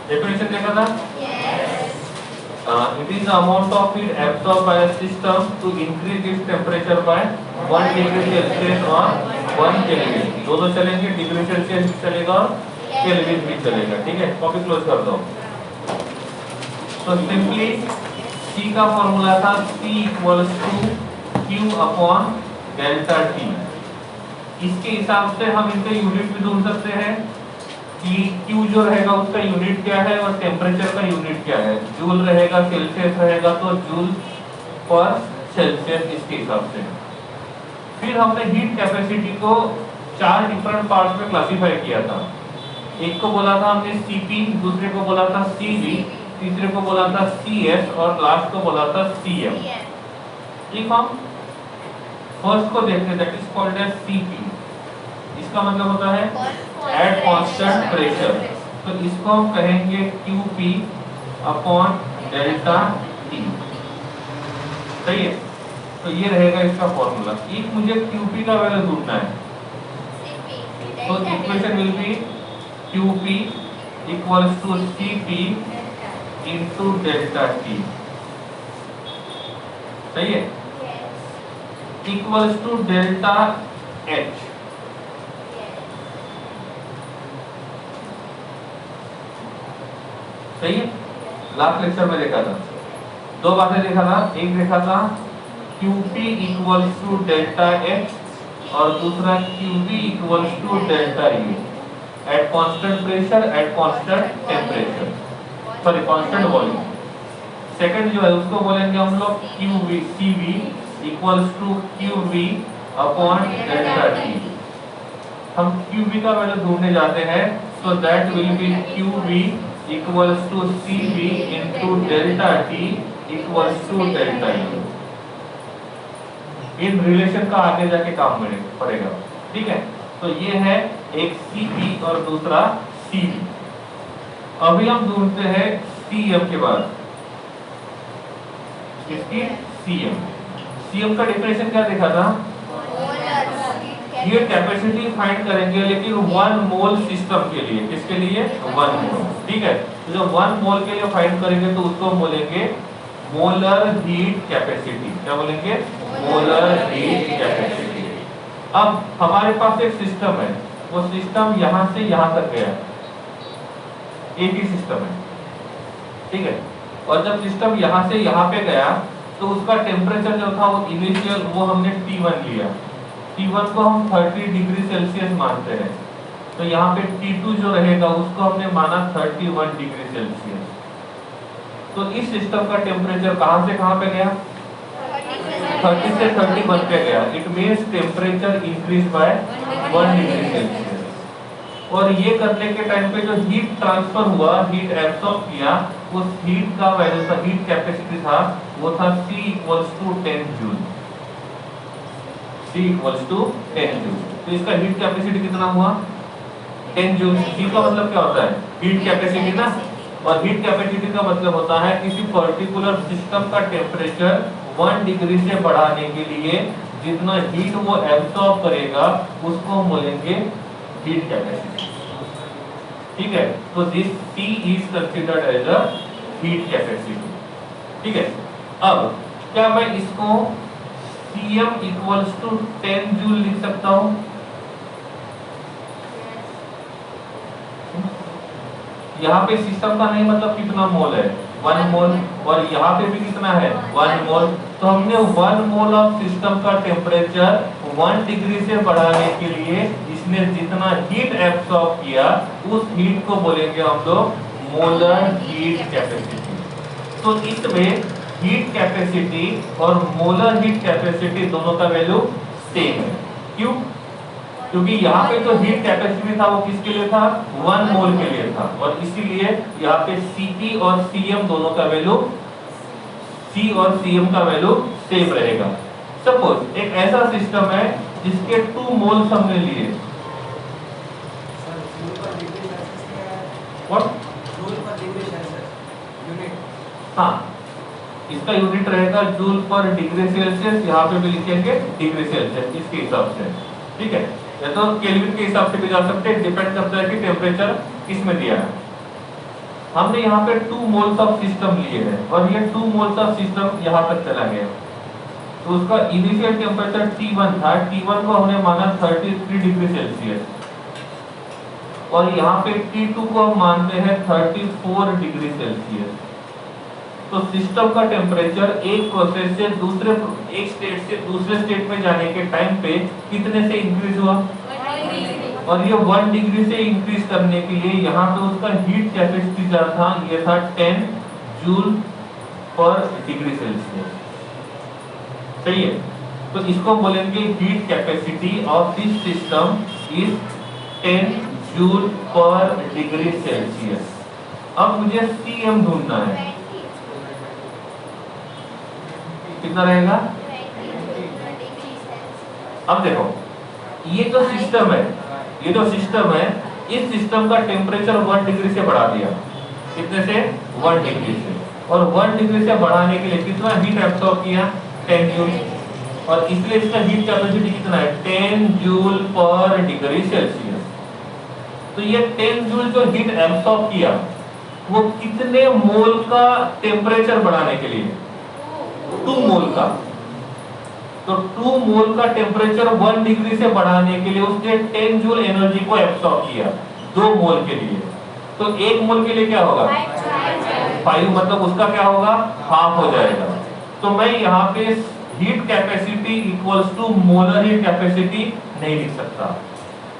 Definition देखा था? It is the amount of heat absorbed by a system to increase its temperature by 1 degree Celsius or 1 Kelvin। दोनों चलेंगे, degree Celsius भी चलेगा और kelvin भी चलेगा। ठीक है, कॉपी क्लोज कर दो। तो सिंपली C का फॉर्मूला था C equals to Q upon delta T। इसके हिसाब से हम इनके यूनिट भी ढूंढ सकते हैं कि Q जो रहेगा उसका यूनिट क्या है और टेम्परेचर का यूनिट क्या है। जूल रहेगा, सेल्सियस रहेगा, तो जूल पर सेल्सियस इसके हिसाब से। फिर हमने हीट कैपेसिटी को 4 डिफरेंट पार्ट्स में क्लासिफाई किया था। एक को बोला था हमने Cp, दूसरे को बोला था Cv, तीसरे को बोला था Cs और लास्ट को बोला था Cm। इफ हम फर्स्ट को देखते हैं, that is called as Cp। इसका मतलब होता है एट कांस्टेंट प्रेशर। तो इसको हम कहेंगे QP अपॉन डेल्टा T। सही है, तो ये रहेगा इसका फॉर्मूला। एक मुझे QP का वैल्यू ढूंढना है, तो equation will be QP equals to CP into delta T। सही है, इक्वल्स टू डेल्टा H। सही है, लास्ट लेक्चर में देखा था, दो बातें देखा था। एक देखा था QP equals to delta H और दूसरा QV equals to delta U at constant pressure at constant temperature, sorry constant volume. Second जो है उसको बोलेंगे हम लोग CV equals to QV upon delta T। हम QV का वैल्यू ढूंढने जाते हैं, so that will be QV equals to CV into delta T equals to delta U। इन रिलेशन का आगे जाके काम पड़ेगा। ठीक है, तो ये है एक CP और दूसरा CV। अभी हम ढूंढते हैं CM के बाद, इसकी CM का डेफिनेशन क्या देखा था? ये कैपेसिटी फाइंड करेंगे, लेकिन 1 मोल सिस्टम के लिए। किसके लिए? 1 मोल। ठीक है, तो जब 1 मोल के लिए फाइंड करेंगे तो उसको हम बोलेंगे मोलर हीट कैपेसिटी। क्या बोलेंगे? Molar heat capacity. अब हमारे पास एक सिस्टम है, वो सिस्टम यहां से यहां तक गया, एक ही सिस्टम है। ठीक है, और जब सिस्टम यहां से यहां पे गया तो उसका टेम्परेचर जो था वो इनिशियल वो हमने T1 लिया। T1 को हम 30 डिग्री सेल्सियस मानते हैं, तो यहाँ पे T2 जो रहेगा उसको हमने माना 31 डिग्री सेल्सियस। तो इस सिस्टम का टेम्परेचर कहां से कहां पे गया? 30 से 31 पे गया। It means temperature increase by 1 degree Celsius. और ये करने के टाइम पे जो हीट ट्रांसफर हुआ, हीट एब्सॉर्ब किया, उस हीट का वैल्यू था, हीट कैपेसिटी था, वो था C equals to 10 joule. C equals to 10 joule. तो इसका हीट कैपेसिटी कितना हुआ? 10 जूल। C का मतलब क्या होता है? हीट कैपेसिटी ना। और हीट कैपेसिटी का मतलब होता है किसी पर्टिकुलर सिस्टम का टेम्परेचर 1 डिग्री से बढ़ाने के लिए जितना हीट वो एब्सॉर्ब करेगा उसको हम बोलेंगे हीट कैपेसिटी। ठीक है, तो this T is considered as a heat capacity. ठीक है, अब क्या मैं इसको CM इक्वल्स टू 10 जूल लिख सकता हूं? यहाँ पे सिस्टम का नहीं मतलब कितना मोल है? 1 मोल। और यहाँ पे भी कितना है? 1 मोल। तो हमने 1 मोल ऑफ सिस्टम का टेम्परेचर 1 डिग्री से बढ़ाने के लिए इसने जितना हीट एब्सॉर्ब किया उस हीट को बोलेंगे हम लोग मोलर हीट कैपेसिटी। तो इसमें हीट कैपेसिटी और मोलर हीट कैपेसिटी दोनों का वैल्यू सेम है। क्यों? क्योंकि यहाँ पे जो हीट कैपेसिटी था वो किसके लिए था? 1 मोल के लिए था। और इसीलिए यहाँ पे Cp और Cm दोनों का वैल्यू, C और Cm का वैल्यू सेम रहेगा। सपोज एक ऐसा सिस्टम है जिसके 2 मोल्स हमने लिए। हाँ, इसका यूनिट रहेगा जूल पर डिग्री सेल्सियस। यहाँ पे भी लिखेंगे डिग्री सेल्सियस इसके हिसाब से। ठीक है, या तो केल्विन के हिसाब से भी जा सकते हैं, डिपेंड करता है कि टेम्परेचर किस में दिया है। हमने यहाँ पे 2 मोल्स ऑफ सिस्टम लिए हैं और ये 2 मोल्स ऑफ सिस्टम यहाँ तक चला गया, तो उसका इनिशियल टेम्परेचर T1 था, T1 को हमने माना 33 डिग्री सेल्सियस और यहाँ पे T2 को हम मानते हैं 34 डिग्री सेल्सियस। तो सिस्टम का टेम्परेचर एक प्रोसेस से एक स्टेट से दूसरे स्टेट में जाने के टाइम पे कितने से इंक्रीज हुआ, और ये 1 डिग्री से इंक्रीज करने के लिए यहाँ पे उसका हीट कैपेसिटी क्या था, ये था 10 जूल पर डिग्री सेल्सियस। सही है, तो इसको बोलेंगे heat capacity of this system is 10 joule पर डिग्री सेल्सियस। अब मुझे Cm ढूंढना है, कितना रहेगा? अब देखो ये जो सिस्टम है, इस सिस्टम का टेम्परेचर 1 डिग्री से बढ़ा दिया, कितने से? 1 डिग्री से, और 1 डिग्री से बढ़ाने के लिए कितना हीट एब्सॉर्ब किया? 10 जूल, और इसलिए इसका हीट कैपेसिटी कितना है? 10 जूल पर डिग्री सेल्सियस। तो ये 10 जूल जो हीट एब्सॉर्ब किया वो कितने मोल का टेम्परेचर बढ़ाने के लिए? 2 मोल का। तो 2 मोल का टेम्परेचर 1 डिग्री से बढ़ाने के लिए उसने 10 जूल एनर्जी को एब्सॉर्ब किया 2 मोल के लिए। तो 1 मोल के लिए क्या होगा? 5, मतलब उसका क्या होगा? हाफ हो जाएगा। तो मैं यहाँ पे heat capacity equals to molar heat capacity नहीं लिख सकता।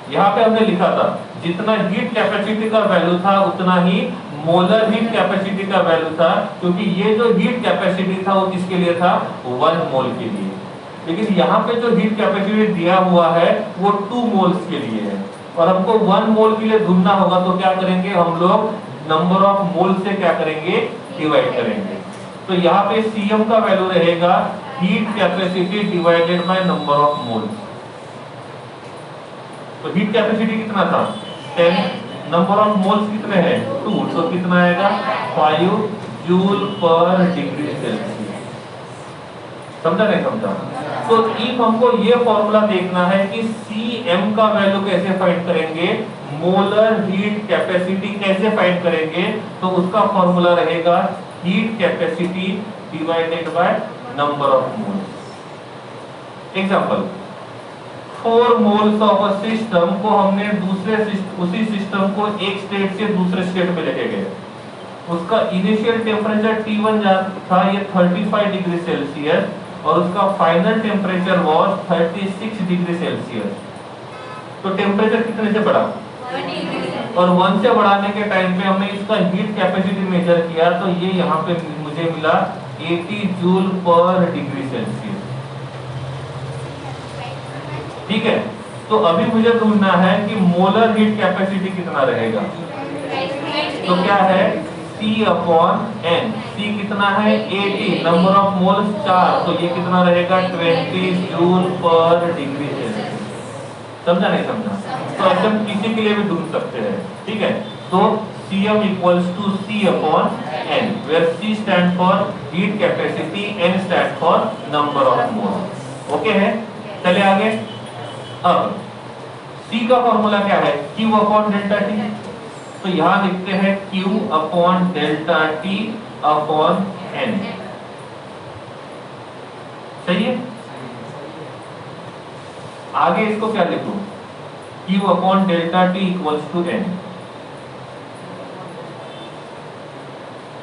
यहाँ पे हमने लिखा था जितना हीट कैपेसिटी का वैल्यू था उतना ही मोलर हीट कैपेसिटी का वैल्यू था, क्योंकि ये जो हीट कैपेसिटी था वो किसके लिए था? 1 मोल के लिए। लेकिन यहाँ पे जो हीट कैपेसिटी दिया हुआ है वो 2 मोल्स के लिए है, और हमको 1 मोल के लिए ढूंढना होगा, तो क्या करेंगे हम लोग? नंबर ऑफ मोल से क्या करेंगे? डिवाइड करेंगे। तो यहाँ पे Cm का वैल्यू रहेगा heat capacity divided by number of moles. तो हीट कैपेसिटी कितना था? 10, नंबर ऑफ मोल्स कितने हैं? 2, तो कितना आएगा? 5 जूल पर डिग्री सेल्सियस। समझा नहीं समझा? तो इफ हमको ये फॉर्मूला देखना है कि Cm का वैल्यू कैसे फाइंड करेंगे, मोलर हीट कैपेसिटी कैसे फाइंड करेंगे, तो उसका फॉर्मूला रहेगा heat capacity divided by number of moles. Example, 4 moles of a system को हमने उसी सिस्टम को एक स्टेट से दूसरे स्टेट में लेके गए। उसका इनिशियल टेम्परेचर T1 था ये 35 डिग्री सेल्सियस, और उसका final temperature was 36 degree Celsius. तो टेम्परेचर कितने से बढ़ा? और 1 से बढ़ाने के टाइम पे हमने इसका हीट कैपेसिटी मेजर किया, तो ये यहाँ पे मुझे मिला 80 जूल पर डिग्री सेल्सियस। ठीक है, तो अभी मुझे ढूंढना है कि मोलर हीट कैपेसिटी कितना रहेगा। तो क्या है? C/N। C कितना है? 80, नंबर ऑफ मोल्स 4, तो ये कितना रहेगा? 20 जूल पर डिग्री सेल्सियस। समझा नहीं समझा? तो ऐसे हम किसी के लिए भी ढूंढ सकते हैं। ठीक है, तो Cm equals to C/N, where C stand for heat capacity, N stand for number of moles। Okay है, चले आगे। अब C का फॉर्मूला क्या है? Q upon delta T। तो यहां लिखते हैं Q upon delta T upon N। सही है? आगे इसको क्या लिखूं? Q upon delta T equals to N।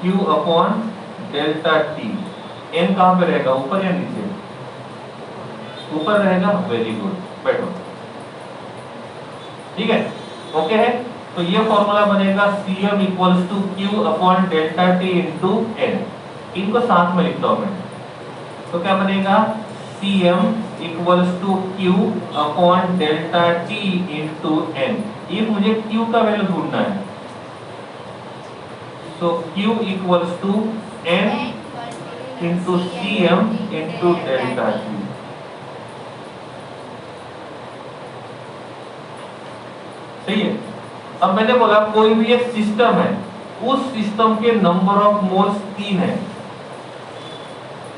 Q upon delta T। N कहां पे रहेगा? ऊपर या नीचे? ऊपर रहेगा। वेरी गुड, बैठो। ठीक है, ओके है। तो ये फॉर्मूला बनेगा Cm equals to Q upon delta T into N। इनको साथ में लिखता हूं मैं, तो क्या बनेगा? Cm equals to Q upon delta T into N। ये मुझे Q का वैल्यू ढूंढना है, तो Q equals to N into Cm into delta T। सही है। अब मैंने बोला कोई भी एक सिस्टम है, उस सिस्टम के नंबर ऑफ मोल्स 3 है।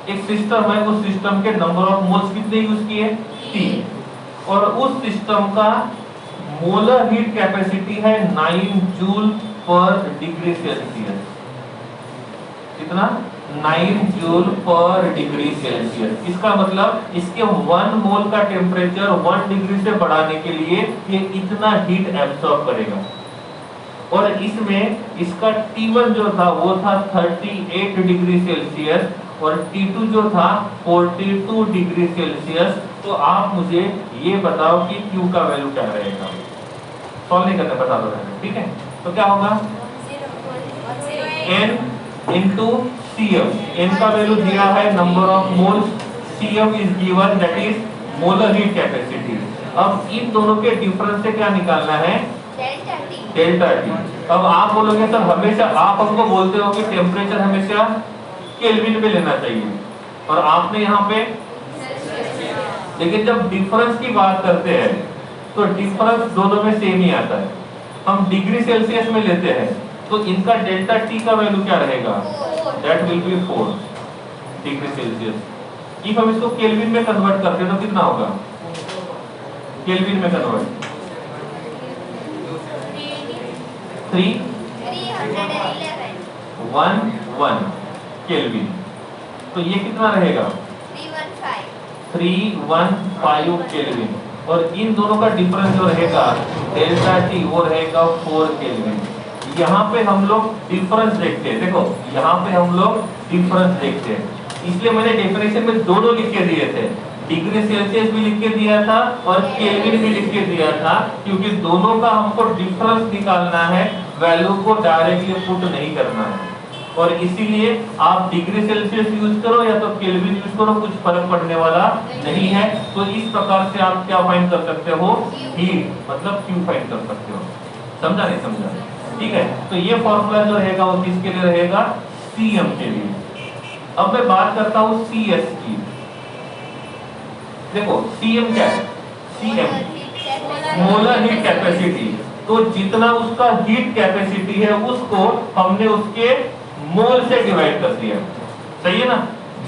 एक सिस्टम है, उस सिस्टम के नंबर ऑफ मोल्स कितने यूज किए? 3। और उस सिस्टम का मोलर हीट कैपेसिटी है 9 जूल पर डिग्री सेल्सियस। कितना? 9 जूल पर डिग्री सेल्सियस। इसका मतलब इसके 1 मोल का टेम्परेचर 1 डिग्री से बढ़ाने के लिए ये इतना हीट एब्सॉर्ब करेगा। और इसमें इसका T1 जो था वो था 38 डिग्री सेल्सियस और T2 जो था 42 डिग्री सेल्सियस। तो आप मुझे ये बताओ कि Q का वैल्यू क्या रहेगा। सॉल्व नहीं करना, बता दो, ठीक है। तो क्या होगा? N into Cm। N का वैल्यू दिया है number of moles, Cm is given that is molar heat capacity. अब इन दोनों के डिफरेंस से क्या निकालना है? Delta T. अब आप बोलोगे सर हमेशा आप हमको बोलते हो कि टेम्परेचर हमेशा केल्विन में लेना चाहिए और आपने यहाँ पे, लेकिन जब डिफरेंस की बात करते हैं तो डिफरेंस दोनों में सेम ही आता है। हम डिग्री सेल्सियस में लेते हैं तो इनका डेल्टा टी का वैल्यू क्या रहेगा? That will B 4 degree Celsius. If हम इसको केल्विन में कन्वर्ट करते हैं तो कितना होगा? केल्विन में कन्वर्ट 311 केल्विन। तो ये कितना रहेगा? 315 केल्विन। और इन दोनों का डिफरेंस जो रहेगा डेल्टा टी वो रहेगा 4 केल्विन। यहाँ पे हम लोग डिफरेंस देखते हैं, देखो यहाँ पे हम लोग डिफरेंस देखते हैं, इसलिए मैंने डेफिनेशन में दोनों लिख के दिए थे, डिग्री सेल्सियस भी लिख के दिया था और केल्विन भी लिख के दिया था, क्योंकि दोनों का हमको डिफरेंस निकालना है, वैल्यू को डायरेक्टली पुट नहीं करना है। और इसीलिए आप डिग्री सेल्सियस यूज करो या तो केल्विन यूज करो, कुछ फर्क पड़ने वाला नहीं है। तो इस प्रकार से आप क्या फाइंड कर सकते हो? हीट मतलब Q फाइंड कर सकते हो। समझा नहीं समझा? ठीक है। तो ये फॉर्मूला जो रहेगा वो किसके लिए रहेगा? Cm के लिए। अब मैं बात करता हूँ Cs की। देखो Cm क्या है? Cm molar heat capacity. तो जितना उसका हीट कैपेसिटी है उसको हमने उसके मोल से डिवाइड कर दिया, सही है ना?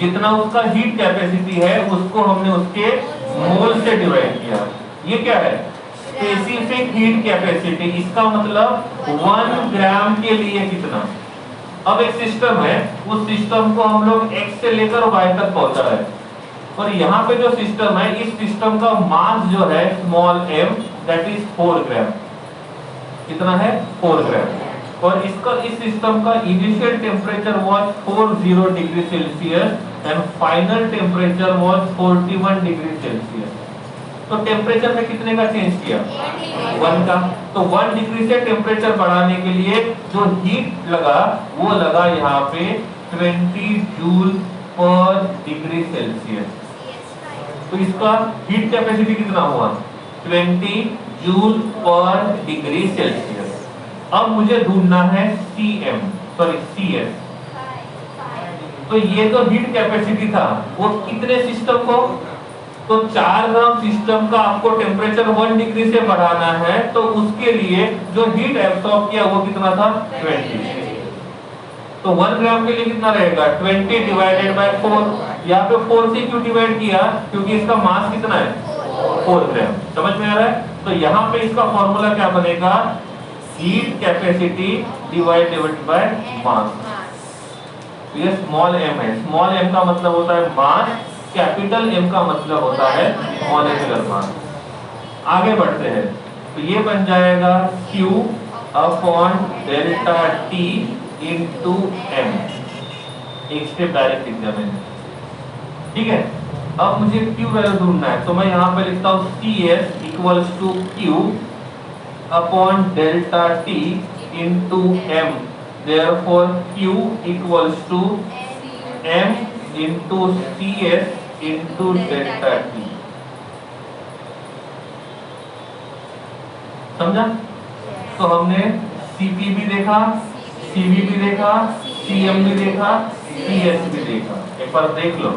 जितना उसका हीट कैपेसिटी है उसको हमने उसके मोल से डिवाइड किया। ये क्या है? Specific heat capacity. इसका मतलब 1 ग्राम के लिए कितना। अब एक सिस्टम है, उस सिस्टम को हम लोग x से लेकर y तक पहुंचा रहे हैं और यहाँ पे जो सिस्टम है, इस सिस्टम का मास जो है स्मॉल m दैट इज 4 ग्राम। कितना है? 4 ग्राम। और इसका इस सिस्टम का initial temperature was 40 degree Celsius and final temperature was 41 degree Celsius. तो टेम्परेचर में कितने का चेंज किया? 1 का। तो 1 डिग्री से टेम्परेचर बढ़ाने के लिए जो हीट लगा वो लगा यहाँ पे 20 जूल पर डिग्री सेल्सियस। तो इसका हीट कैपेसिटी कितना हुआ? 20 जूल पर डिग्री सेल्सियस। अब मुझे ढूंढना है Cs। तो ये जो हीट कैपेसिटी था वो कितने सिस्टम को? तो 4 ग्राम सिस्टम का आपको टेम्परेचर 1 डिग्री से बढ़ाना है, तो उसके लिए जो हीट एब्सॉर्ब किया वो कितना था? 20। तो 1 ग्राम के लिए कितना रहेगा? 20 डिवाइडेड बाय 4। यहाँ पे 4 से क्यों डिवाइड किया? क्योंकि इसका मास कितना है? 4 ग्राम। समझ में आ रहा है? तो यहाँ पे इसका फॉर्मूला क्या बनेगा? Heat capacity divided by mass. ये स्मॉल m है। स्मॉल m का मतलब होता है मास, कैपिटल M का मतलब होता है मॉलिक्यूलर मास। आगे बढ़ते हैं तो ये बन जाएगा Q upon delta T into M। एक स्टेप डायरेक्ट लिख दिया मैंने, ठीक है। अब मुझे Q वैल्यू ढूंढना है, तो मैं यहाँ पे लिखता हूँ CS equals to Q upon delta T into M। Therefore Q equals to M into CS into delta T। समझा? तो हमने Cp भी देखा, Cv भी देखा, Cm भी देखा, Cs भी देखा। एक बार देख लो।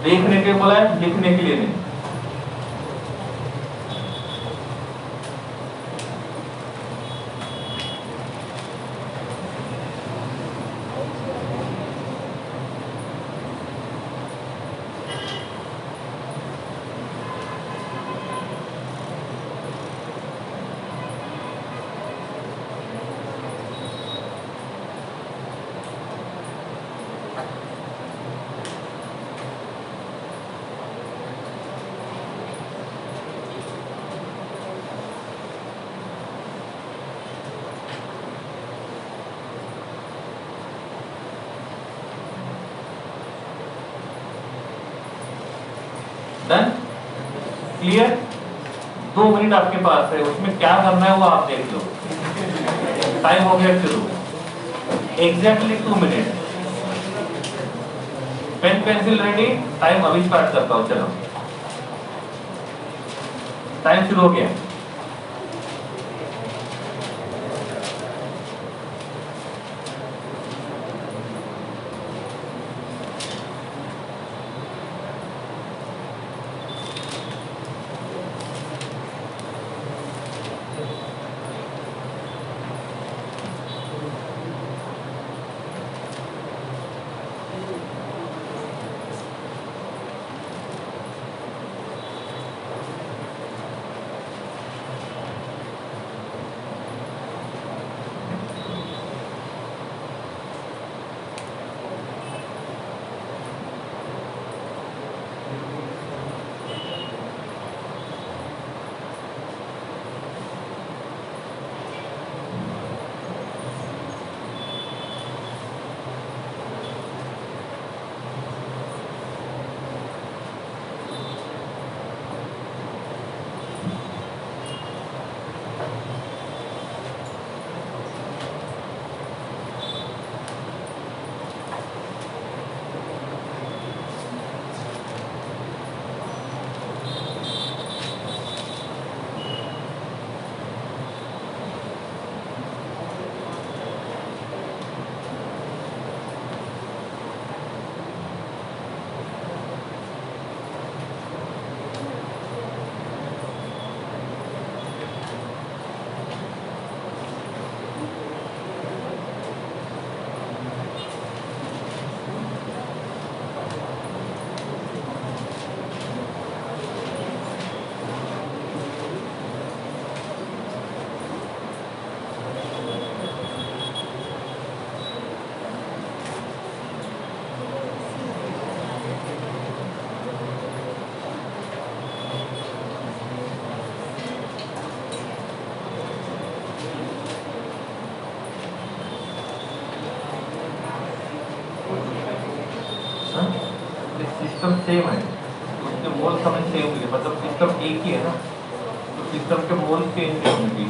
देखने के बोला है, लिखने के लिए नहीं। Done, clear. 2 मिनट आपके पास है, उसमें क्या करना है वो आप देख लो। टाइम हो गया शुरू, exactly 2 minute. Pen pencil ready, time अभी स्टार्ट करता हूँ। चलो टाइम शुरू हो गया। सिस्टम सेम है, उसके मोल हमें सेम मिले, मतलब सिस्टम एक ही है ना, तो सिस्टम के मोल चेंज नहीं होंगे,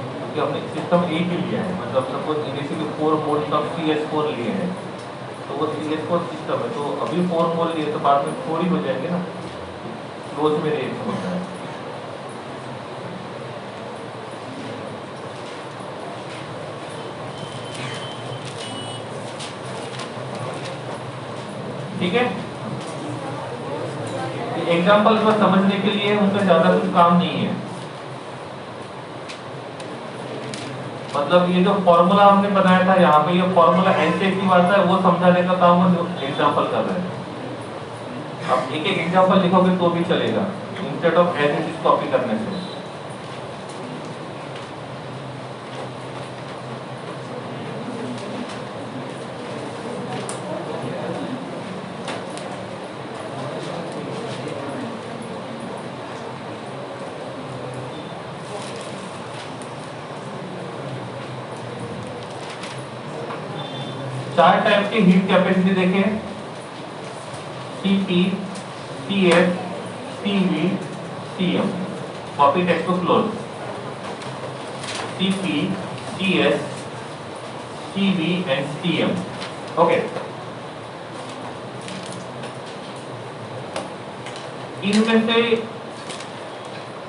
क्योंकि हमने सिस्टम एक ही लिया है। मतलब सपोज इनिशियली 4 मोल तब CS4 लिए हैं, तो वो CS4 सिस्टम है, तो अभी 4 मोल लिए तो बाद में 4 ही हो जाएंगे ना, क्लोज में रेंज होता है। ठीक है, एग्जाम्पल को समझने के लिए उनका ज्यादा कुछ काम नहीं है। मतलब ये जो फॉर्मूला हमने बनाया था यहाँ पे, ये फॉर्मूला ऐसे की बात है, वो समझाने का काम हम एग्जाम्पल कर रहे हैं। अब एक एक एग्जाम्पल लिखोगे तो भी चलेगा, instead of as it is copy करने से। चार टाइप की हीट कैपेसिटी देखें, Cp, Cs, Cv, Cm। Copy textbook close. Cp, Cs, Cv and Cm। Okay, इनमें से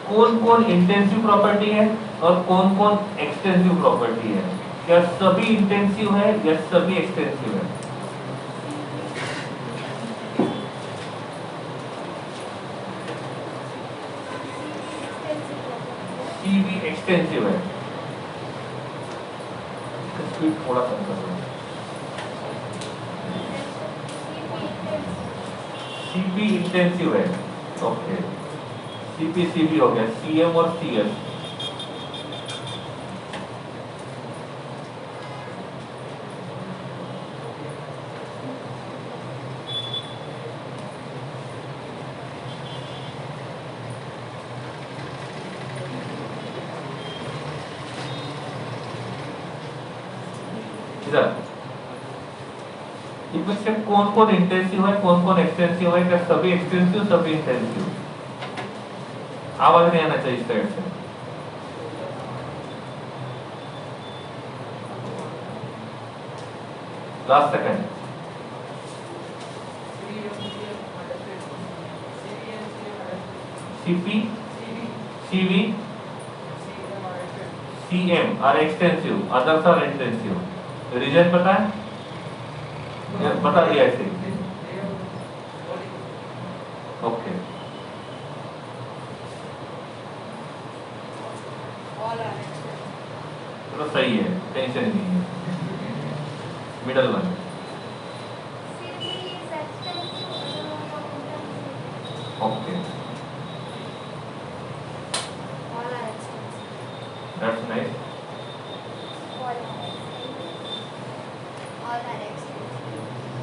कौन कौन इंटेंसिव प्रॉपर्टी है और कौन कौन एक्सटेंसिव प्रॉपर्टी है? क्या सभी इंटेंसिव है या सभी एक्सटेंसिव है? Cv एक्सटेंसिव है, स्पीड थोड़ा कम कर दो। Cp इंटेंसिव है, ओके। Cp Cv हो गया, Cm और Cs। इधर इसमें से कौन कौन इंटेंसिव है, कौन कौन एक्सटेंसिव है, क्या सभी एक्सटेंसिव सभी इंटेंसिव? आवाज नहीं आना चाहिए इस साइड से। Last second. CP, CV, CM are extensive, others are intensive. Reason पता है? बता दिया ऐसे। ओके, चलो सही है, टेंशन नहीं है। Middle one okay, that's nice.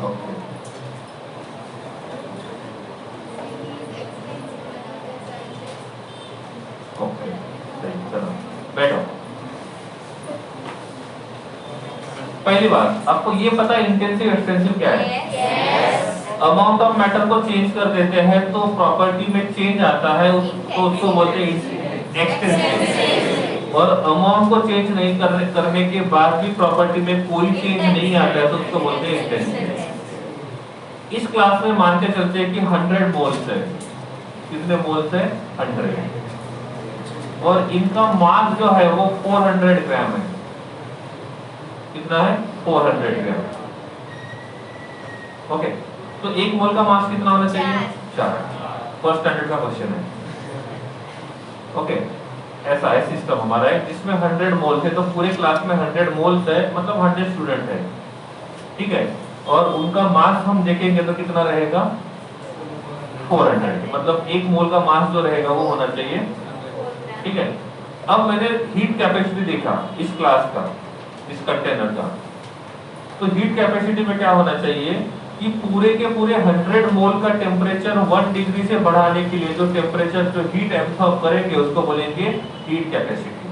Okay, okay, सही, चलो बैठो। पहली बात, आपको ये पता है इंटेंसिव एक्सटेंसिव क्या है? अमाउंट ऑफ मैटर को चेंज कर देते हैं तो प्रॉपर्टी में चेंज आता है, उसको बोलते हैं एक्सटेंसिव। और अमाउंट को चेंज नहीं करने के बाद भी प्रॉपर्टी में कोई चेंज नहीं आता है तो उसको बोलते हैं इंटेंसिव। इस क्लास में मान के चलते हैं कि 100 मोल्स है। कितने मोल्स है? 100। और इनका मास जो है वो 400 ग्राम है। कितना है? 400 ग्राम। ओके, तो एक मोल का मास कितना होना चाहिए? 4। फर्स्ट स्टैंडर्ड का क्वेश्चन है। ओके, ऐसा है सिस्टम हमारा है जिसमें 100 मोल्स है, तो पूरे क्लास में 100 मोल्स है, मतलब 100 स्टूडेंट है, ठीक है। और उनका मास हम देखेंगे तो कितना रहेगा? 400, मतलब एक मोल का मास जो रहेगा वो होना चाहिए, ठीक है। अब मैंने हीट कैपेसिटी देखा इस क्लास का, इस कंटेनर का, तो हीट कैपेसिटी में क्या होना चाहिए कि पूरे के पूरे 100 मोल का टेम्परेचर 1 डिग्री से बढ़ाने के लिए जो टेम्परेचर जो हीट एब्सॉर्ब करेंगे उसको बोलेंगे हीट कैपेसिटी,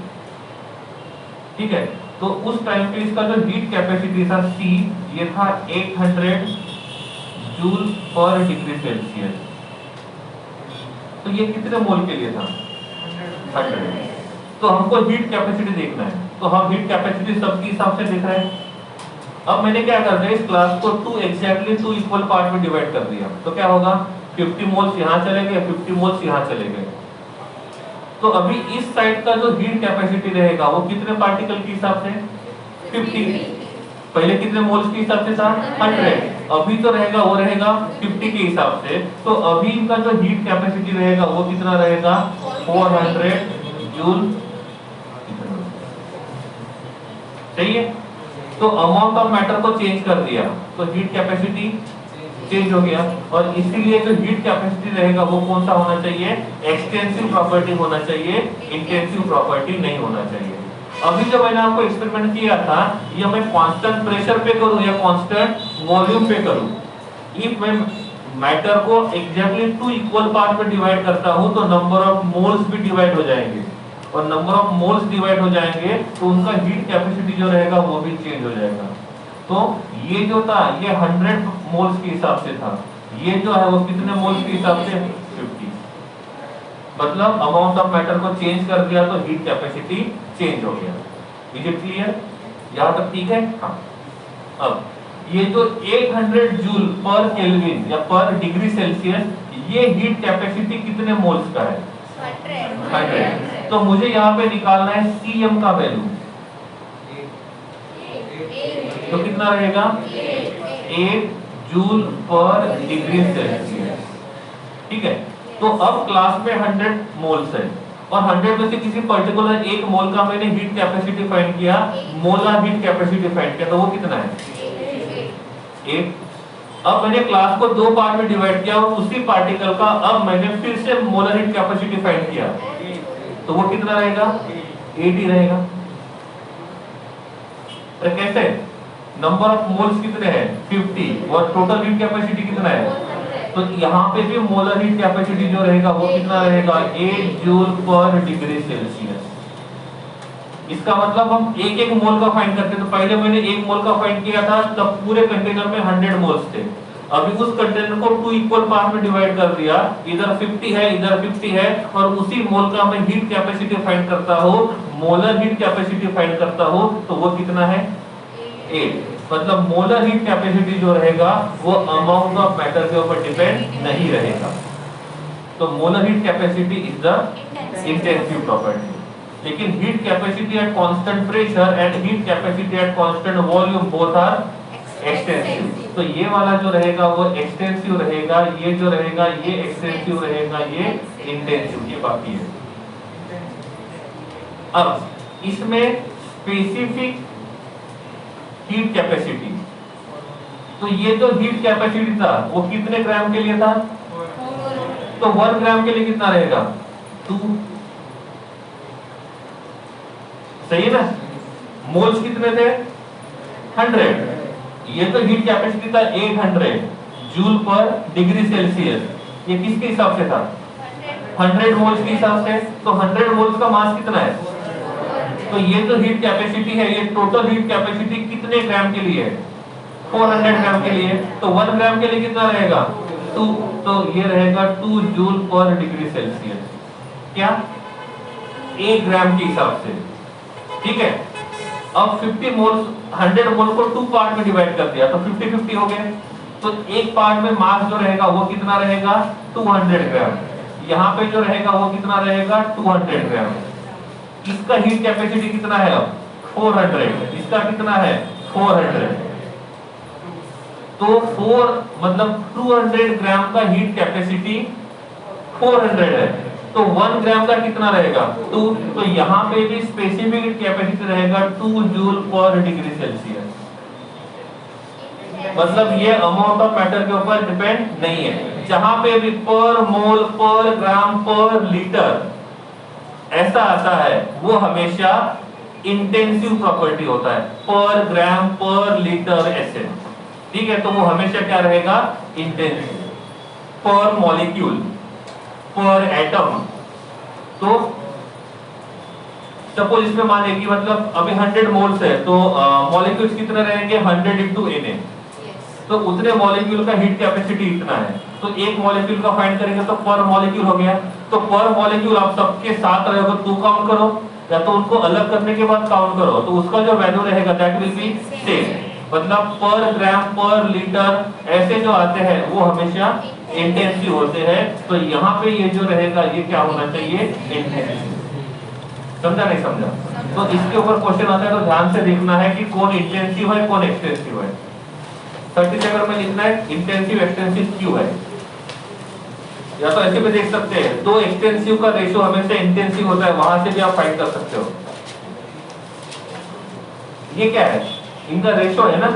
ठीक है। तो उस टाइम पे इसका जो हीट कैपेसिटी था C, ये था 800 जूल पर डिग्री सेल्सियस। तो ये कितने मोल के लिए था? 100। तो हमको हीट कैपेसिटी देखना है, तो हम हीट कैपेसिटी सबके हिसाब से देख रहे हैं। अब मैंने क्या कर दिया, इस क्लास को 2 इक्वल पार्ट में डिवाइड कर दिया, तो क्या होगा? 50 मोल्स यहाँ चले गए, 50 मोल्स यहाँ चले गए। तो अभी इस साइड का जो हीट कैपेसिटी रहेगा वो कितने पार्टिकल के हिसाब से? 50। पहले कितने मोल्स के हिसाब से था? 100। अभी तो रहेगा वो रहेगा 50 के हिसाब से। तो अभी इनका जो हीट कैपेसिटी रहेगा वो कितना रहेगा? 400 जूल। सही है। तो अमाउंट ऑफ मैटर को चेंज कर दिया तो हीट कैपेसिटी चेंज हो गया, और इसीलिए जो हीट कैपेसिटी रहेगा वो कौन सा होना चाहिए? एक्सटेंसिव प्रॉपर्टी होना चाहिए, इंटेंसिव प्रॉपर्टी नहीं होना चाहिए। अभी जो मैंने आपको एक्सपेरिमेंट किया था, ये मैं कांस्टेंट प्रेशर पे करूं या कांस्टेंट वॉल्यूम पे करूं, इफ मैं मैटर को एग्जैक्टली 2 इक्वल पार्ट में डिवाइड करता हूं तो नंबर ऑफ मोल्स भी डिवाइड हो जाएंगे, और नंबर ऑफ मोल्स डिवाइड हो जाएंगे तो उनका हीट कैपेसिटी जो रहेगा वो भी चेंज हो जाएगा। तो ये जो था ये 100 मोल्स के हिसाब से था, ये जो है वो कितने मोल्स के हिसाब से? 50। मतलब अमाउंट ऑफ मैटर को चेंज कर दिया तो हीट कैपेसिटी चेंज हो गया। Is it clear? यहाँ तक ठीक है? हाँ। अब ये जो 800 जूल पर केल्विन या पर डिग्री सेल्सियस, ये हीट कैपेसिटी कितने मोल्स का है? 100। तो मुझे यहाँ पे निकालना है Cm का वैल्यू, तो कितना रहेगा? 8 जूल पर डिग्री सेल्सियस, ठीक है। तो अब क्लास में 100 मोल्स है, और 100 में से किसी पर्टिकुलर एक मोल का मैंने हीट कैपेसिटी फाइंड किया, मोलर हीट कैपेसिटी फाइंड किया, तो वो कितना है? 8। अब मैंने क्लास को 2 पार्ट में डिवाइड किया और उसी पार्टिकल का अब मैंने फिर से मोलर हीट कैपेसिटी फाइंड किया, तो वो कितना रहेगा? 8 ही रहेगा। तो कैसे? नंबर ऑफ मोल्स कितने हैं? 50, और टोटल हीट कैपेसिटी कितना है? तो यहाँ पे भी मोलर हीट कैपेसिटी जो रहेगा वो कितना रहेगा? 8 जूल पर डिग्री सेल्सियस। इसका मतलब हम एक एक मोल का फाइंड करते, तो पहले मैंने एक मोल का फाइंड किया था, तब पूरे कंटेनर में 100 मोल्स थे। अभी उस कंटेनर को 2 इक्वल पार्ट में डिवाइड कर दिया, इधर 50 है इधर 50 है, और उसी मोल का मैं हीट कैपेसिटी फाइंड करता हूँ, मोलर हीट कैपेसिटी फाइंड करता हूँ, तो वो कितना है 8। मतलब मोलर हीट कैपेसिटी जो रहेगा वो अमाउंट ऑफ मैटर के ऊपर डिपेंड नहीं रहेगा। तो molar heat capacity is the intensive property. लेकिन heat capacity at constant pressure and heat capacity at constant volume both are extensive. तो ये वाला जो रहेगा वो एक्सटेंसिव रहेगा, ये जो रहेगा ये एक्सटेंसिव रहेगा, ये इंटेंसिव, ये बाकी है। अब इसमें स्पेसिफिक हीट कैपेसिटी, तो ये जो हीट कैपेसिटी था वो कितने ग्राम के लिए था? तो 1 ग्राम के लिए कितना रहेगा 2, सही है ना? मोल्स कितने थे 100, ये तो हीट कैपेसिटी था 800 जूल पर डिग्री सेल्सियस। ये किसके हिसाब से था? 100 मोल्स के हिसाब से। तो 100 मोल्स का मास कितना है? तो ये तो हीट कैपेसिटी है, ये टोटल हीट कैपेसिटी कितने ग्राम के लिए है? 400 ग्राम के लिए। तो 1 ग्राम के लिए कितना रहेगा 2, तो ये रहेगा 2 जूल पर डिग्री सेल्सियस, क्या 1 ग्राम के हिसाब से, ठीक है। अब 50 मोल्स 100 मोल को 2 पार्ट में डिवाइड कर दिया, तो 50-50 हो गए। तो एक पार्ट में मास जो रहेगा वो कितना रहेगा 200 ग्राम, यहाँ पे जो रहेगा वो कितना रहेगा 200 ग्राम। इसका हीट कैपेसिटी कितना है अब 400, इसका कितना है 400। तो 4 मतलब 200 ग्राम का हीट कैपेसिटी 400 है, तो 1 ग्राम का कितना रहेगा 2। तो यहाँ पे भी स्पेसिफिक हीट कैपेसिटी रहेगा 2 जूल पर डिग्री सेल्सियस। मतलब ये अमाउंट ऑफ मैटर के ऊपर डिपेंड नहीं है। जहां पे भी पर मोल पर ग्राम पर लीटर ऐसा आता है वो हमेशा इंटेंसिव प्रॉपर्टी होता है, पर ग्राम पर लीटर ऐसे, ठीक है। तो वो हमेशा क्या रहेगा इंटेंसिव। पर मॉलिक्यूल पर एटम, तो सपोज इसमें माने कि मतलब अभी 100 मोल्स है, तो मॉलिक्यूल्स कितने रहेंगे 100 into Na, तो उतने मॉलिक्यूल का हीट कैपेसिटी इतना है। तो एक मॉलिक्यूल का फाइंड करेंगे तो पर मॉलिक्यूल हो गया। तो पर मॉलिक्यूल आप सबके साथ रहेगा तो काउंट करो, या तो उनको अलग करने के बाद काउंट करो, तो उसका जो वैल्यू रहेगा दैट विल बी सेम। मतलब पर ग्राम पर लीटर ऐसे जो आते हैं वो हमेशा इंटेंसिव होते हैं। तो यहाँ पे ये जो रहेगा ये क्या होना चाहिए इंटेंसिव। समझा नहीं समझा? तो इसके ऊपर क्वेश्चन आता है तो ध्यान से देखना है कि कौन इंटेंसिव है कौन एक्सटेंसिव है। 37 में लिखना है इंटेंसिव एक्सटेंसिव क्यों है, या तो ऐसे भी देख सकते हैं दो एक्सटेंसिव का रेशियो हमेशा इंटेंसिव होता है, वहां से भी आप फाइंड कर सकते हो। ये क्या है इनका रेशियो है ना,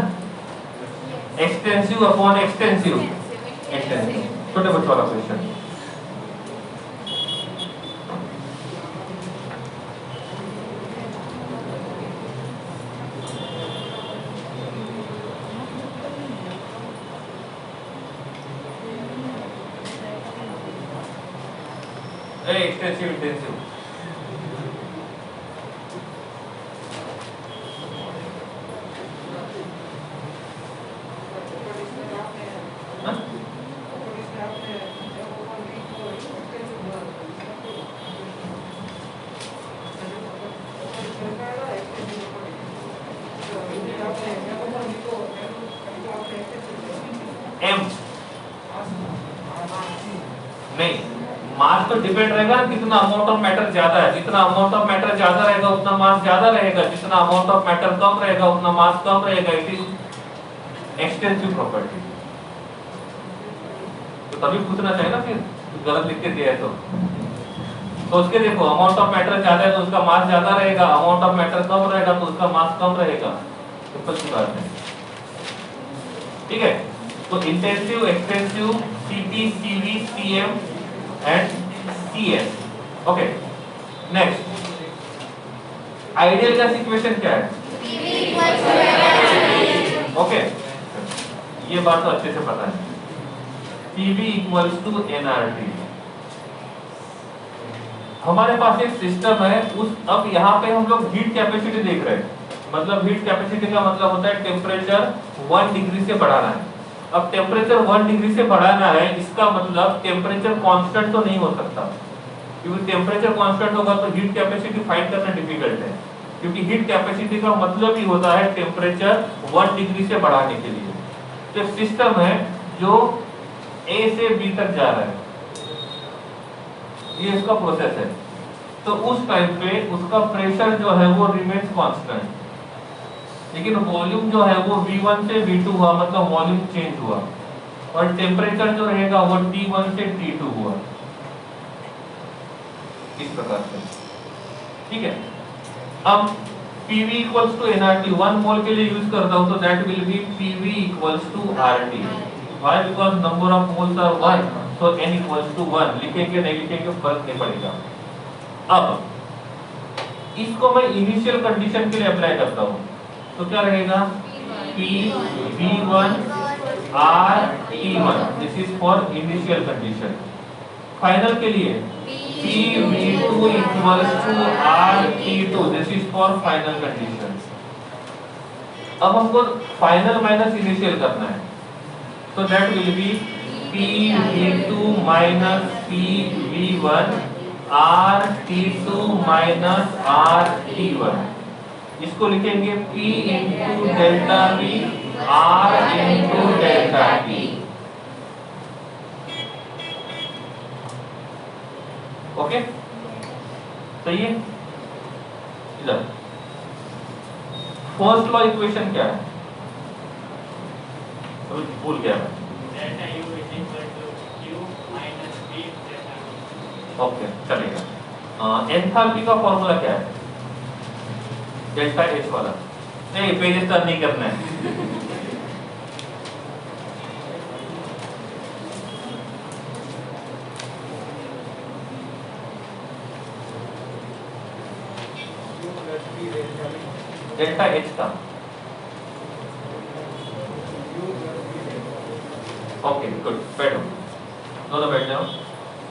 एक्सटेंसिव अपॉन एक्सटेंसिव, एक्सटेंसिव। छोटे बच्चों वाला क्वेश्चन। एक्सटेंसिव इंटेंसिव एम नहीं, मास तो डिपेंड रहेगा कितना अमाउंट ऑफ मैटर ज्यादा है। जितना अमाउंट ऑफ मैटर ज्यादा रहेगा उतना मास ज्यादा रहेगा, जितना अमाउंट ऑफ मैटर कम रहेगा उतना मास कम रहेगा। It is extensive property. तो तभी पूछना चाहिए ना, फिर गलत लिख के दिया है तो उसके देखो अमाउंट ऑफ मैटर ज्यादा है तो उसका मास ज्यादा रहेगा, अमाउंट ऑफ मैटर कम रहेगा तो उसका मास कम रहेगा। सिंपल सी बात है, ठीक है। तो intensive extensive Cp Cv Cm and Cs। Okay, next ideal gas equation क्या है? ओके, ये बात तो अच्छे से पता है। Pv equals to nRT। हमारे पास एक सिस्टम है, उस अब यहाँ पे हम लोग हीट कैपेसिटी देख रहे हैं। मतलब हीट कैपेसिटी का मतलब होता है टेम्परेचर 1 डिग्री से बढ़ाना है। अब टेम्परेचर 1 डिग्री से बढ़ाना है, इसका मतलब टेम्परेचर कांस्टेंट तो नहीं हो सकता, क्योंकि टेम्परेचर कांस्टेंट होगा तो हीट कैपेसिटी फाइंड करना डिफिकल्ट है, क्योंकि हीट कैपेसिटी का मतलब ही होता है टेम्परेचर 1 डिग्री से बढ़ाने के लिए। तो सिस्टम है जो A से B तक जा रहा है, ये इसका प्रोसेस है। तो उस टाइम पे उसका प्रेशर जो है वो रिमेन्स कांस्टेंट, लेकिन वॉल्यूम जो है वो V1 से V2 हुआ, मतलब वॉल्यूम चेंज हुआ, और टेम्परेचर जो रहेगा वो T1 से T2 हुआ, इस प्रकार से। ठीक है, अब PV equals to nRT 1 mole के लिए यूज करता हूं तो that will be PV equals to RT। Why? Because number of moles are 1, so n equals to 1। लिखेंगे नहीं लिखेंगे फर्क नहीं पड़ेगा। अब इसको मैं इनिशियल कंडीशन के लिए अप्लाई करता हूं, तो क्या रहेगा? PV1 RT1, this is for initial condition. Final के लिए PV2 equals to RT2, this is for final condition। अब हमको फाइनल माइनस इनिशियल करना है, तो that will B PV2 minus PV1 RT2 minus RT1। इसको लिखेंगे P into delta V R into delta T। Okay, सही है। इधर फर्स्ट लॉ इक्वेशन क्या है? भूल गया मैं। ओके, चलेगा। एंथैल्पी का फॉर्मूला क्या है? डेल्टा एच वाला। नहीं, पेज टर्न नहीं करना है। डेल्टा एच का, ओके गुड, बैठो, दोनों बैठ जाओ।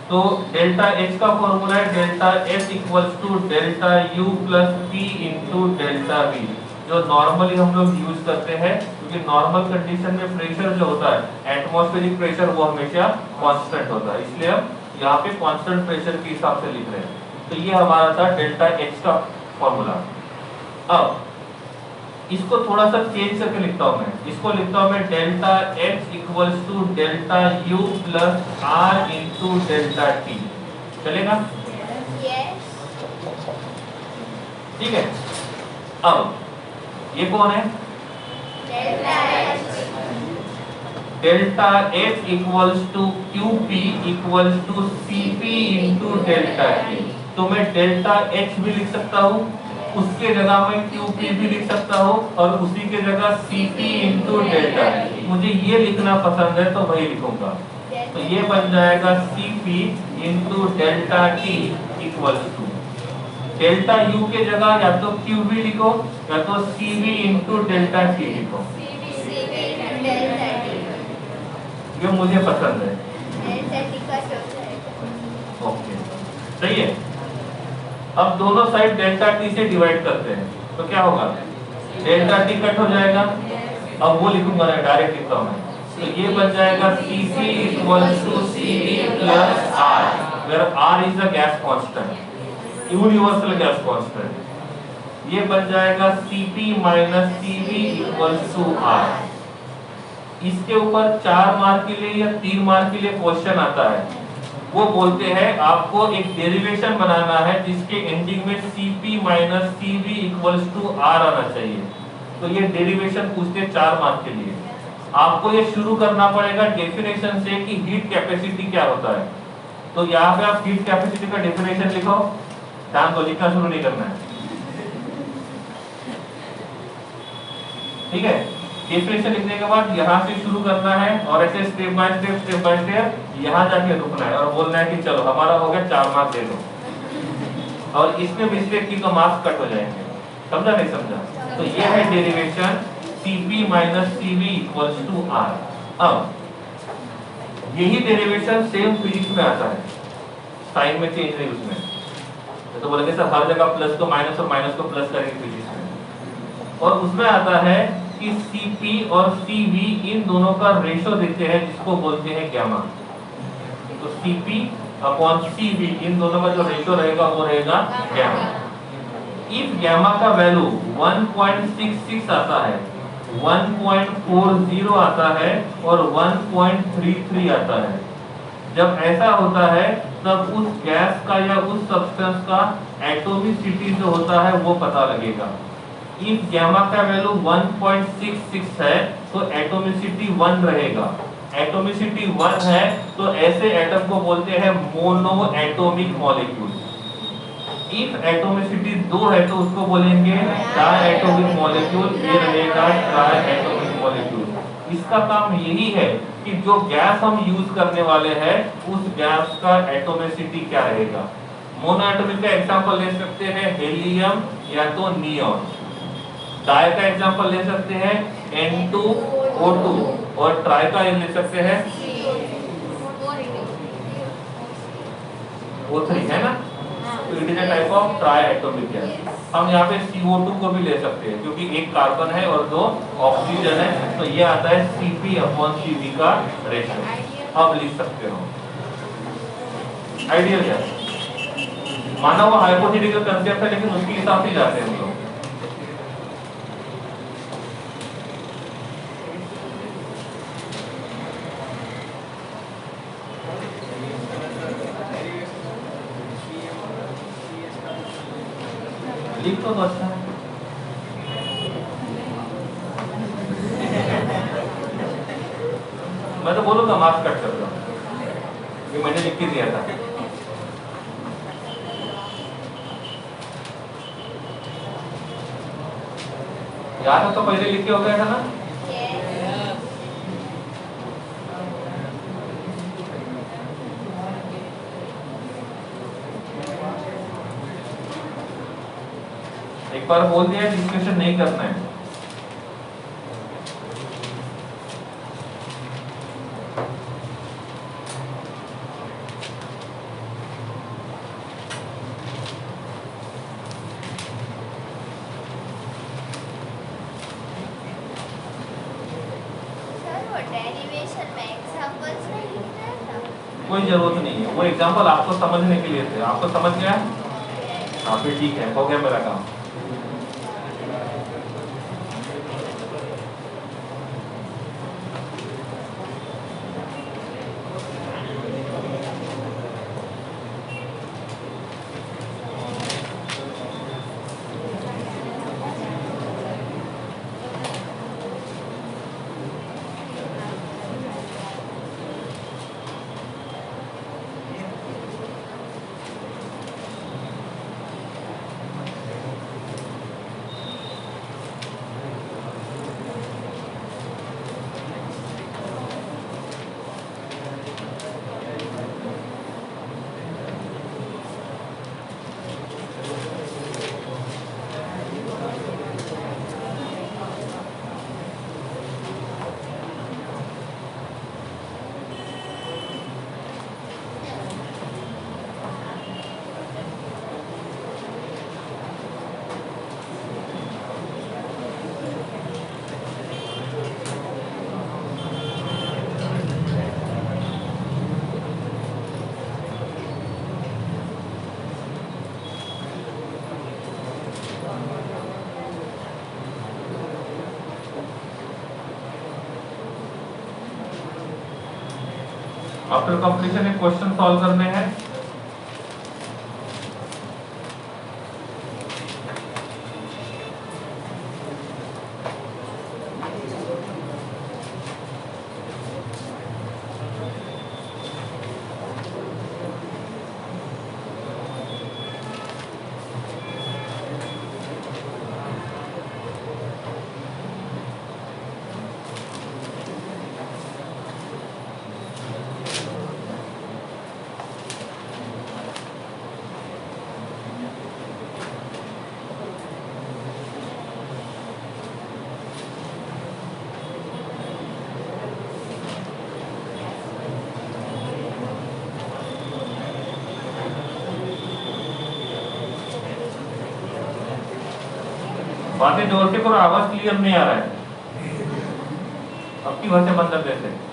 तो डेल्टा एच का फॉर्मूला है delta H equals to delta U plus P into delta V, जो नॉर्मली हम लोग यूज करते हैं, क्योंकि नॉर्मल कंडीशन में प्रेशर जो होता है एटमॉस्फेरिक प्रेशर वो हमेशा कांस्टेंट होता है, इसलिए हम यहाँ पे कांस्टेंट प्रेशर के हिसाब से लिख रहे हैं। तो ये हमारा था डेल्टा एच का फॉर्मूला। अब इसको थोड़ा सा चेंज करके लिखता हूं मैं, इसको लिखता हूं मैं delta H equals to delta U plus R into delta T. चलेगा? ठीक है। अब ये कौन है? Delta H equals to Q P equals to C P into delta T. तो मैं डेल्टा एच भी लिख सकता हूँ, उसके जगह में QP भी लिख सकता हूँ, और उसी के जगह CP इंटू डेल्टा। मुझे ये लिखना पसंद है तो वही लिखूंगा। तो ये बन जाएगा CP into delta T equal to delta U के जगह या तो QB लिखो या तो CV इंटू डेल्टा T लिखो, ये मुझे पसंद है। ओके, सही है। अब दोनों साइड डेल्टा टी से डिवाइड करते हैं तो क्या होगा? डेल्टा टी कट हो जाएगा। अब वो लिखूंगा ना, डायरेक्ट लिखता हूं मैं, तो ये बन जाएगा Cc equals to Cv plus R, where R is the gas constant, universal gas constant. ये बन जाएगा Cp minus Cv equals to R। इसके ऊपर 4 मार्क के लिए या 3 मार्क के लिए क्वेश्चन आता है, वो बोलते हैं आपको एक डेरिवेशन बनाना है जिसके एंडिंग में Cp minus Cv equals to R आना चाहिए। तो ये डेरिवेशन पूछते हैं 4 मार्क के लिए। आपको ये शुरू करना पड़ेगा डेफिनेशन से कि हीट कैपेसिटी क्या होता है। तो यहाँ पे आप हीट कैपेसिटी का डेफिनेशन लिखो, ध्यान दो, लिखना शुरू नहीं करना है, ठीक है। डेफिनेशन लिखने के बाद यहाँ से शुरू करना है और ऐसे स्टेप बाय स्टेप यहाँ जाके रुकना है और बोलना है कि चलो हमारा हो गया, 4 मार्क्स दे दो, और इसमें मिस्टेक की तो मार्क्स कट हो जाएंगे। समझा नहीं समझा? तो ये है derivation Cp minus Cv equals to R। अब यही डेरिवेशन सेम फिजिक्स में आता है, साइन में चेंज नहीं उसमें। तो बोलेंगे सर हर जगह प्लस को माइनस और माइनस को प्लस करेंगे फिजिक्स में। और उसमें आता है कि Cp और Cv इन दोनों का रेशो देते हैं जिसको बोलते हैं गैमा। तो Cp अपॉन Cv इन दोनों का जो रेशो रहेगा वो रहेगा गैमा। इफ गैमा का वैल्यू 1.66 आता है, 1.40 आता है और 1.33 आता है, जब ऐसा होता है तब उस गैस का या उस सब्सटेंस का एटॉमिसिटी जो होता है वो पता लगेगा। इफ गैमा का वैल्यू 1.66 है तो एटॉमिसिटी 1 रहेगा। एटॉमिसिटी 1 है तो ऐसे एटम को बोलते हैं mono atomic molecule. If atomicity 2 है तो उसको बोलेंगे डाई एटॉमिक मॉलिक्यूल, ये रहेगा ट्राई एटॉमिक मॉलिक्यूल। इसका काम यही है कि जो गैस हम यूज करने वाले हैं उस गैस का एटॉमिसिटी क्या रहेगा। मोनो एटॉमिक का एग्जांपल ले सकते हैं हेलियम या तो नियॉन। डाई का एग्जांपल ले सकते हैं N2O2 और ट्राई का ले सकते हैं O3, है ना। तो it is a type of try atomic gas. हम यहाँ पे CO2 को भी ले सकते हैं क्योंकि एक कार्बन है और 2 ऑक्सीजन है, तो ये आता है Cp अपॉन Cv का रेशियो। आप लिख सकते हो आइडियल गैस। माना वो हाइपोथेटिकल कंसेप्ट है लेकिन उसके हिसाब से जाते हैं हम लोग। लिख तो अच्छा है। मैं तो बोलूंगा मार्क्स कट कर दो, ये मैंने लिख के दिया था। याद है तो पहले लिख के हो गया था ना। एक बार बोल दिया डिस्कशन नहीं करना है। कोई जरूरत नहीं है, वो एग्जांपल आपको समझने के लिए थे। आपको समझ गया? हाँ फिर ठीक है, हो गया मेरा काम। आफ्टर कंप्लीशन एक क्वेश्चन सॉल्व करने हैं। बातें जोर से करो, आवाज क्लियर नहीं आ रहा है। अपनी भाषा बंद कर देते हैं।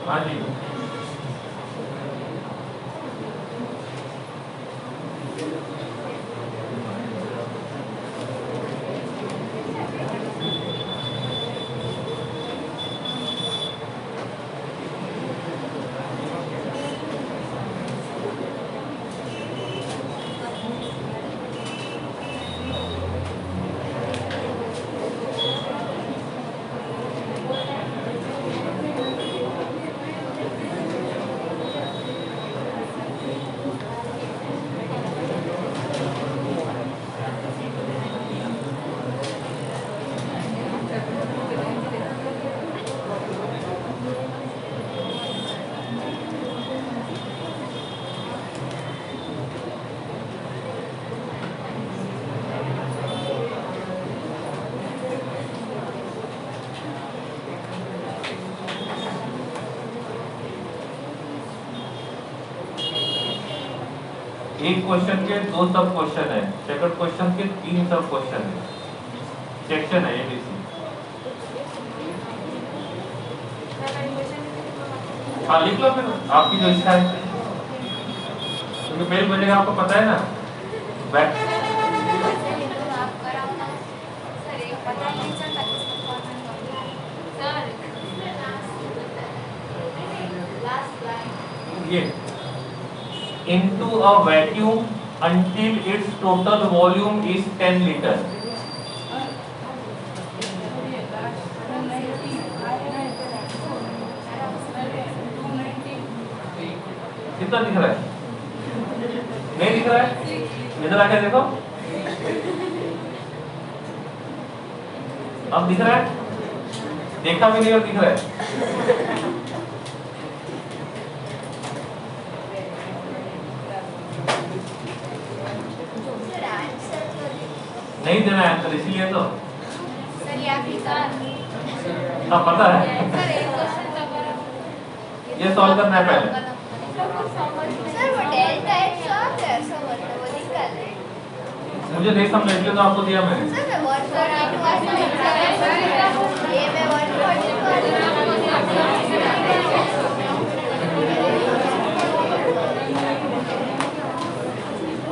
हाँ जी, एक क्वेश्चन के 2 सब क्वेश्चन है, सेकंड क्वेश्चन के 3 सब क्वेश्चन है, सेक्शन है एबीसी। हाँ लिख लो फिर, आपकी जो इच्छा है, क्योंकि मेल बजेगा, आपको पता है ना। बैक ये into a vacuum until its total volume is 10 liter। कितना दिख रहा है? नहीं दिख रहा है? इधर आके देखो, अब दिख रहा है? देखा भी नहीं और दिख रहा है। नहीं देना है आंसर, इसलिए तो सर ये आपकी सर अब पता है सर एक क्वेश्चन का ये सॉल्व करना है पहले। सर वो डेल्टा एक्स और ऐसा मतलब वो निकाल है मुझे नहीं समझ इसलिए तो आपको दिया मैंने। सर मैं 142 वाला ये मैं 142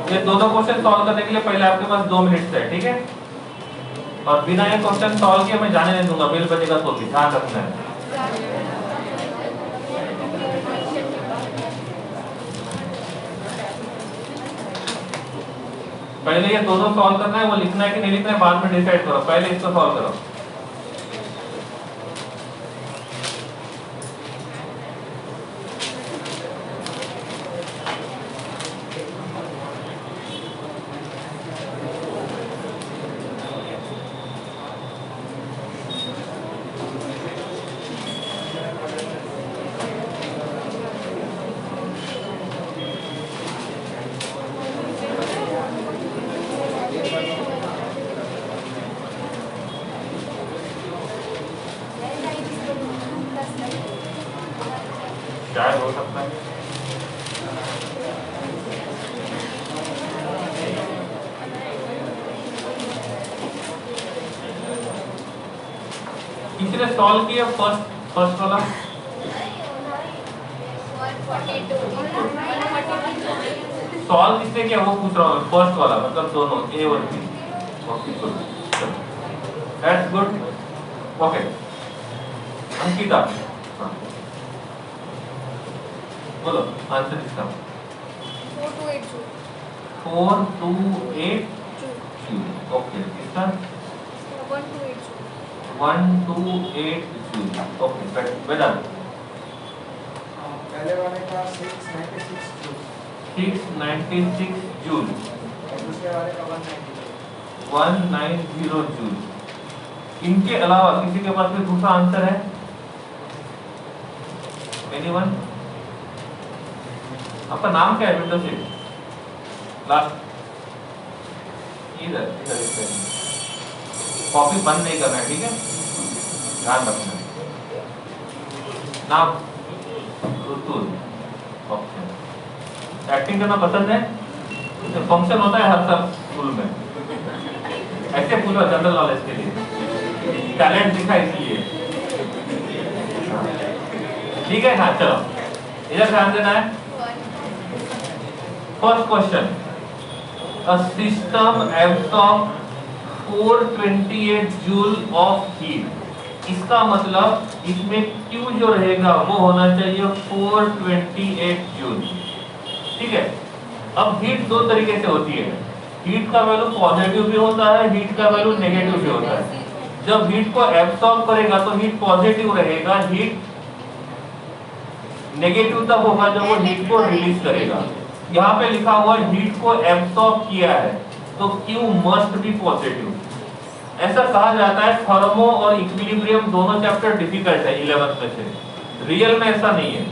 ये दोनों क्वेश्चन सॉल्व करने के लिए पहले आपके पास 2 मिनट है, ठीक है? और बिना ये क्वेश्चन सॉल्व किए मैं जाने नहीं दूंगा, बेल बजेगा तो भी ध्यान रखना है। पहले ये दोनों सॉल्व करना है, वो लिखना है कि नहीं लिखना है बाद में डिसाइड करो, पहले इसको सॉल्व करो। शायद हो सकता है किसी ने सॉल्व किया फर्स्ट वाला? सॉल्व किसने किया वो पूछ रहा हूँ, फर्स्ट वाला मतलब दोनों ए और B. Okay good, that's good. Okay Ankita बोलो आंसर इसका। 4282 ओके इसका 1282 ओके वेदांत पहले वाले का 696 जूल, 696 जूल, दूसरे वाले का 190 जूल। इनके अलावा किसी के पास कोई दूसरा आंसर है? एनीवन? आपका नाम क्या है? विंडो से लास्ट इधर इधर इधर कॉपी बंद नहीं करना है, ठीक है? ध्यान रखना है। नाम रुतुल। ओके एक्टिंग करना पसंद है? तो फंक्शन होता है हर सब स्कूल में, ऐसे पूछो जनरल नॉलेज के लिए, टैलेंट दिखा इसलिए। ठीक है हाँ चलो इधर ध्यान देना है। First question, a system absorb 428 joule of heat. इसका मतलब इसमें Q जो रहेगा वो होना चाहिए 428 जूल, ठीक है? अब हीट दो तरीके से होती है, हीट का वैल्यू पॉजिटिव भी होता है, हीट का वैल्यू नेगेटिव भी होता है। जब हीट को एब्सॉर्ब करेगा तो हीट पॉजिटिव रहेगा, हीट नेगेटिव तब होगा जब वो हीट को रिलीज करेगा। यहाँ पे लिखा हुआ हीट को एब्सॉर्ब किया है तो Q मस्ट बी पॉजिटिव। ऐसा कहा जाता है, थर्मो और इक्विलिब्रियम दोनों चैप्टर डिफिकल्ट है 11th में से, रियल में ऐसा नहीं है।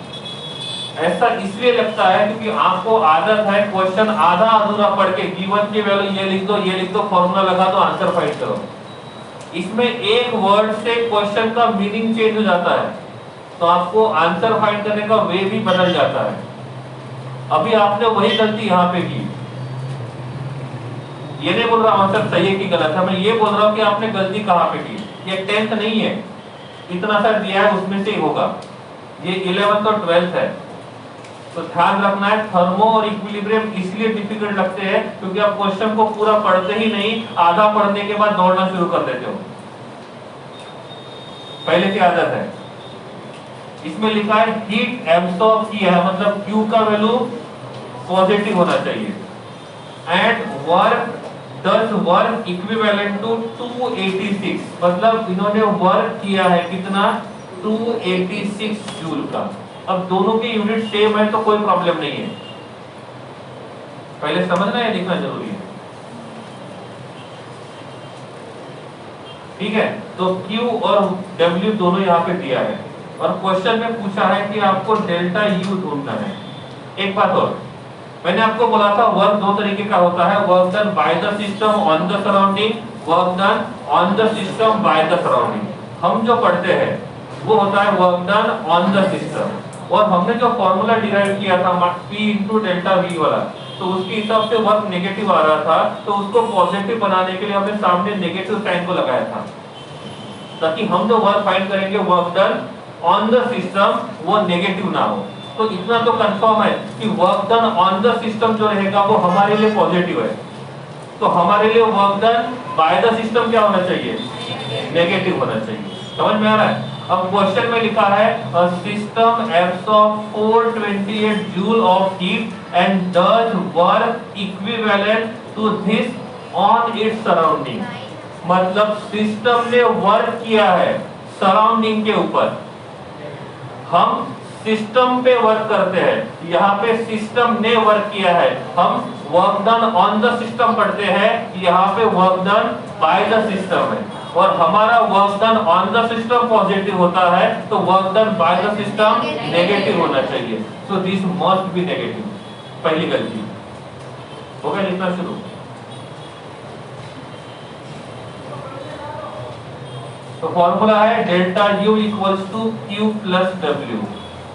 ऐसा इसलिए लगता है क्योंकि आपको आदत है क्वेश्चन आधा अधूरा पढ़ के गिवन की वैल्यू ये लिख दो, फॉर्मूला लगा दो, आंसर फाइंड करो। इसमें एक वर्ड से क्वेश्चन का मीनिंग चेंज हो जाता है, तो आपको आंसर फाइंड करने का वे भी बदल जाता है। अभी आपने वही गलती यहाँ पे की। ये नहीं बोल रहा आंसर सही है कि गलत है, मैं ये बोल रहा हूँ कि आपने गलती कहाँ पे की। ये 10th नहीं है, इतना सा दिया है उसमें से ही होगा, ये 11th और 12th है। तो ध्यान रखना है, थर्मो और इक्विलिब्रियम इसलिए डिफिकल्ट लगते हैं क्योंकि आप क्वेश्चन को पूरा पढ़ते ही नहीं, आधा पढ़ने के बाद दौड़ना शुरू कर देते हो, पहले की आदत है। इसमें लिखा है हीट एब्सॉर्ब किया है मतलब Q का वैल्यू पॉजिटिव होना चाहिए, and work does work equivalent to 286 मतलब इन्होंने वर्क किया है कितना 286 जूल का। अब दोनों के यूनिट सेम है तो कोई प्रॉब्लम नहीं है, पहले समझना है लिखना जरूरी है, ठीक है? तो Q और W दोनों यहाँ पे दिया है और क्वेश्चन में पूछा है कि आपको डेल्टा U ढूंढना है। एक बात और, मैंने आपको बोला था वर्क दो तरीके का होता है, work done by the system on the surrounding, work done on the system by the surrounding. हम जो पढ़ते हैं वो होता है work done on the system. और हमने जो फॉर्मूला डिराइव किया था P इंटू डेल्टा V वाला, तो उसके हिसाब से वर्क नेगेटिव आ रहा था, तो उसको पॉजिटिव बनाने के लिए हमने सामने नेगेटिव साइन को लगाया था, ताकि हम जो वर्क फाइंड करेंगे work done on the system वो नेगेटिव ना हो। तो इतना तो कंफर्म है कि work done on the system जो रहेगा वो हमारे लिए पॉजिटिव है। तो हमारे लिए work done by the system क्या होना चाहिए? नेगेटिव होना चाहिए। समझ में आ रहा है? अब क्वेश्चन में लिखा है a system absorbs 428 joule of heat and does work equivalent to this on its surrounding। मतलब सिस्टम ने वर्क किया है सराउंडिंग के ऊपर, हम सिस्टम पे वर्क करते हैं, यहाँ पे सिस्टम ने वर्क किया है, हम work done on the system पढ़ते हैं, यहाँ पे work done by the system है। और हमारा work done on the system positive होता है, तो work done by the system negative होना चाहिए। So this must be negative. पहली गलती हो गया, लिखना शुरू। तो फॉर्मूला है delta U equals to Q plus W।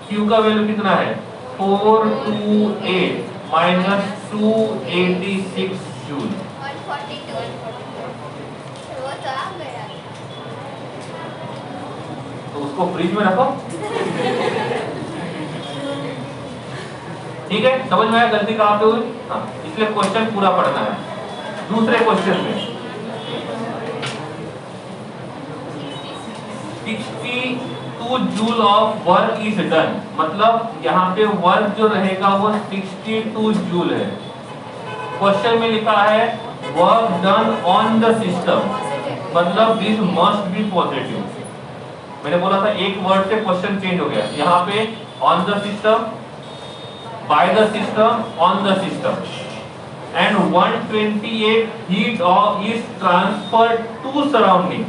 Q का वैल्यू कितना है? 428 माइनस 286 जूल। 142 वो तो आ गया। तो उसको फ्रिज में रखो। ठीक है, समझ में आया गलती कहाँ पे हुई? हाँ, इसलिए क्वेश्चन पूरा पढ़ना है। दूसरे क्वेश्चन में 62 joule of work is done, मतलब यहाँ पे वर्क जो रहेगा वो 62 जूल है। क्वेश्चन में लिखा है work done on the system, मतलब दिस मस्ट बी पॉजिटिव। मैंने बोला था एक वर्ड से क्वेश्चन चेंज हो गया, यहाँ पे on the system, by the system, on the system. And 128 heat is transferred to surrounding,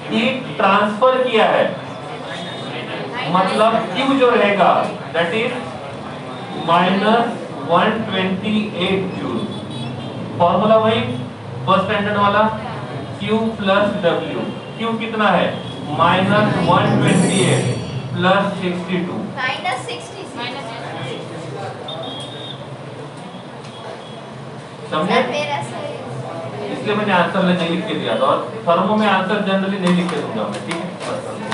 heat transfer किया है, मतलब Q जो रहेगा that is minus 128 joule. Formula वही फर्स्ट स्टैंडर्ड वाला, Q प्लस W। Q कितना है? माइनस 128 प्लस 62 माइनस 66 समझे? मेरा सही। इसलिए मैंने आंसर में नहीं लिख के दिया था, और फॉर्मो में आंसर जनरली नहीं लिख के दूंगा मैं, ठीक है?